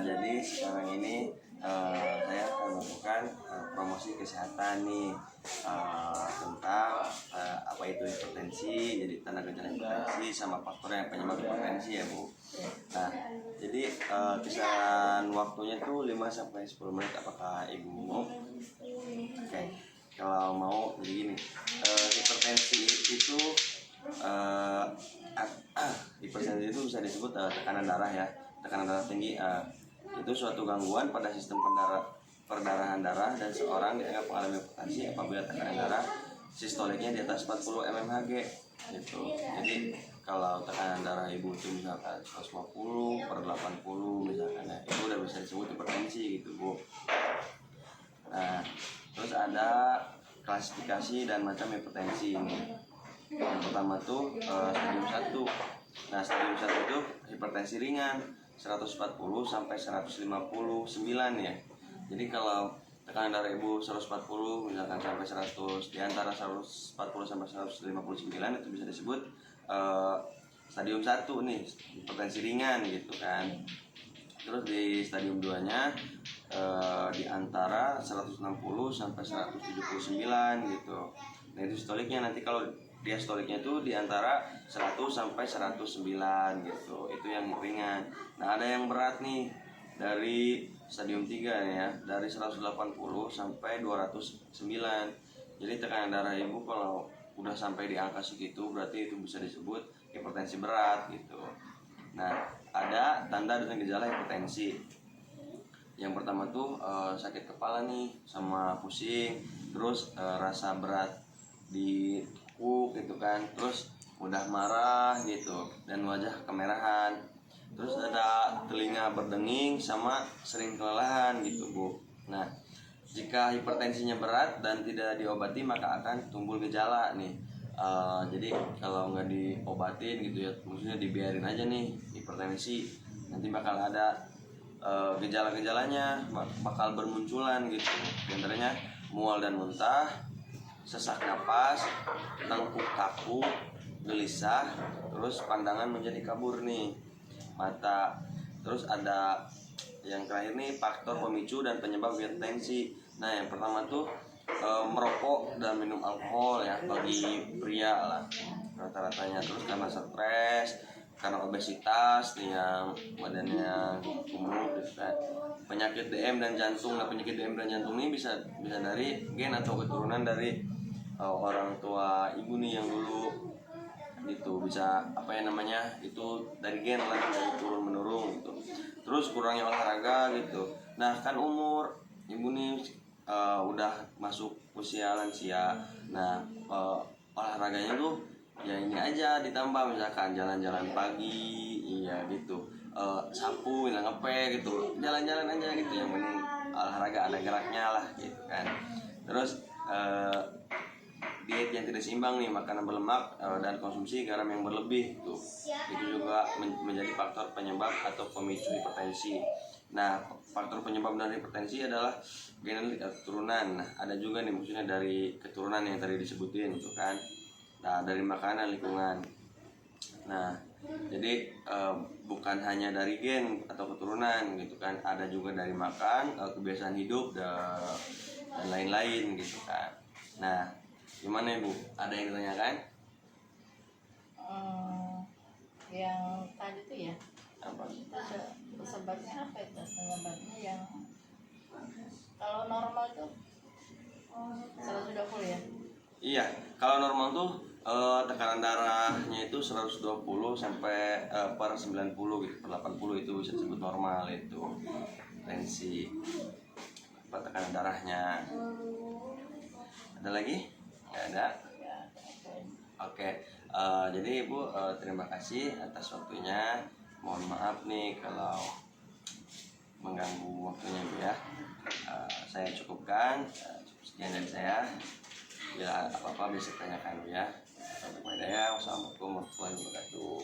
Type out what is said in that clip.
Jadi sekarang ini saya akan melakukan promosi kesehatan nih, tentang apa itu hipertensi, jadi tanda gejala hipertensi sama faktor yang penyebab hipertensi ya Bu. Nah, jadi kisaran waktunya tuh 5-10 menit. Apakah Ibu mau? Oke, kalau mau jadi gini, hipertensi itu hipertensi itu bisa disebut tekanan darah ya. Tekanan darah tinggi itu suatu gangguan pada sistem perdarahan darah, dan seorang dianggap mengalami hipertensi apabila tekanan darah sistoliknya di atas 40 mmHg gitu. Jadi kalau tekanan darah ibu itu misalkan 150/80 misalkan ya, itu udah bisa disebut hipertensi gitu Bu. Nah, terus ada klasifikasi dan macam hipertensi ini. Yang pertama tuh stadium 1. Nah, stadium 1 itu hipertensi ringan 140/159 ya. Jadi kalau tekanan darah ibu 140 misalkan sampai 100, di antara 140/159 itu bisa disebut stadium 1 nih, hipertensi ringan gitu kan. Terus di stadium 2-nya di antara 160/179 gitu. Nah, itu sistoliknya, nanti kalau diastoliknya itu di antara 100/109 gitu. Itu yang ringan. Nah, ada yang berat nih dari stadium 3 nih ya, dari 180/209. Jadi tekanan darah ibu kalau udah sampai di angka segitu berarti itu bisa disebut hipertensi berat gitu. Nah, ada tanda dan gejala hipertensi. Yang pertama tuh sakit kepala nih sama pusing, terus rasa berat di gitu kan, terus mudah marah gitu, dan wajah kemerahan. Terus ada telinga berdenging sama sering kelelahan gitu Bu. Nah, jika hipertensinya berat dan tidak diobati maka akan timbul gejala nih. Jadi kalau nggak diobatin gitu ya, maksudnya dibiarin aja nih hipertensi, nanti bakal ada gejala-gejalanya bakal bermunculan gitu. Di antaranya mual dan muntah, sesak napas, tengkuk kaku, gelisah, terus pandangan menjadi kabur nih mata. Terus ada yang terakhir nih, faktor pemicu dan penyebab hipertensi. Nah, yang pertama tuh merokok dan minum alkohol ya, bagi pria lah rata-ratanya. Terus karena stres, karena obesitas nih yang badannya gemuk gitu kan. Penyakit DM dan jantung. Nah, penyakit DM dan jantung ini bisa dari gen atau keturunan dari orang tua ibu nih yang dulu gitu. Bisa itu dari gen lah, dari turun menurun gitu. Terus kurangnya olahraga gitu. Nah, kan umur ibu nih udah masuk usia lansia. Nah, olahraganya tuh ya ini aja ditambah, misalkan jalan-jalan pagi iya gitu, sapu ngepek gitu, jalan-jalan aja gitu, yang penting olahraga ada geraknya lah gitu kan. Terus diet yang tidak seimbang nih, makanan berlemak dan konsumsi garam yang berlebih tuh, itu juga menjadi faktor penyebab atau pemicu hipertensi. Nah, faktor penyebab dari hipertensi adalah genetik atau keturunan. Nah, ada juga nih maksudnya dari keturunan yang tadi disebutin gitu kan. Nah, dari makanan, lingkungan. Nah, jadi bukan hanya dari gen atau keturunan gitu kan, ada juga dari makan, kebiasaan hidup dan lain-lain gitu kan. Nah, gimana Bu? Ada yang ditanyakan? Yang tadi tuh ya, Apa? sebabnya apa itu? Penyebabnya yang kalau normal tuh 120 ya? Iya, kalau normal tuh tekanan darahnya itu 120/90 gitu, per 80 itu bisa disebut normal itu tensi tekanan darahnya. Ada lagi? Nggak ada? Oke, jadi Ibu terima kasih atas waktunya. Mohon maaf nih kalau mengganggu waktunya Ibu ya. Saya cukupkan, sekian dari saya. Bila apa-apa bisa tanyakan ya. Wassalamualaikum warahmatullahi wabarakatuh.